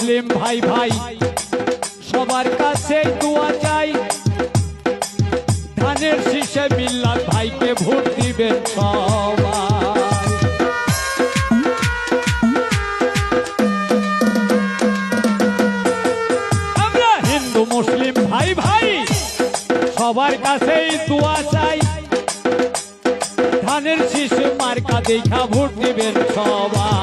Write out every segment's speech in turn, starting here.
মুসলিম ভাই ভাই সবার কাছে দোয়া চাই, ধানের শীষে মিল্লাত ভাইকে ভোট দিবেন সবাই। আমরা হিন্দু মুসলিম ভাই ভাই সবার কাছেই দোয়া চাই, ধানের শীষ মার্কা দেখা ভোট দিবেন সবাই।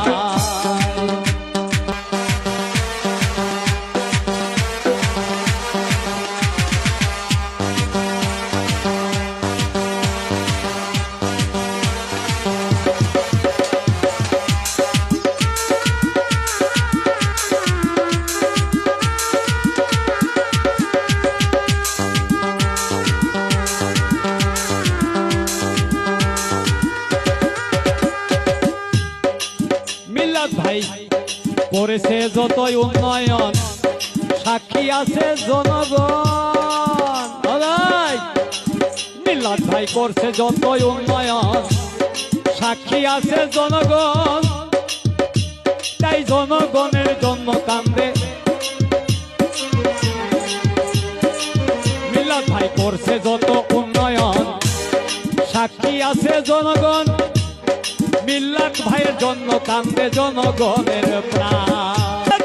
ভাই করেছে যতই উন্নয়ন, সাক্ষী আছে জনগণ। মিল্লাত ভাই করছে যতই উন্নয়ন, সাক্ষী আছে জনগণ। তাই জনগণের জন্য কান্দে, মিল্লাত ভাই করছে যত উন্নয়ন, সাক্ষী আছে জনগণ। মিল্লাত ভাইয়ের জন্য কান্দে জনগণের প্রাণ।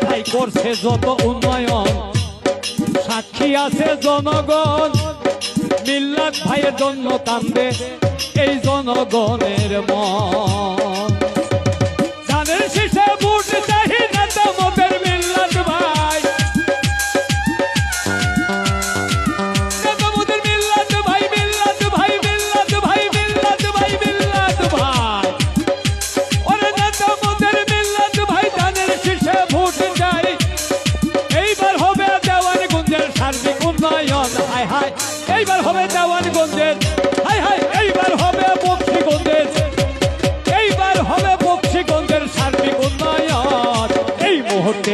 ভাই করছে যত উন্নয়ন, সাক্ষী আছে জনগণ। মিল্লাত ভাইয়ের জন্য কান্দে এই জনগণের মন। ধানের শীষে ভোট চাই নেতা মোদের মিল্লাত ভাই, নেতা মোদের মিল্লাত ভাই, মিল্লাত ভাই, মিল্লাত ভাই, মিল্লাত ভাই, মিল্লাত ভাই। এইবার হবে দেওয়ানগঞ্জের, হাই হাই এইবার হবে বক্সিগঞ্জের, এইবার হবে বক্সিগঞ্জের সার্বিক উন্নয়ন। এই মুহূর্তে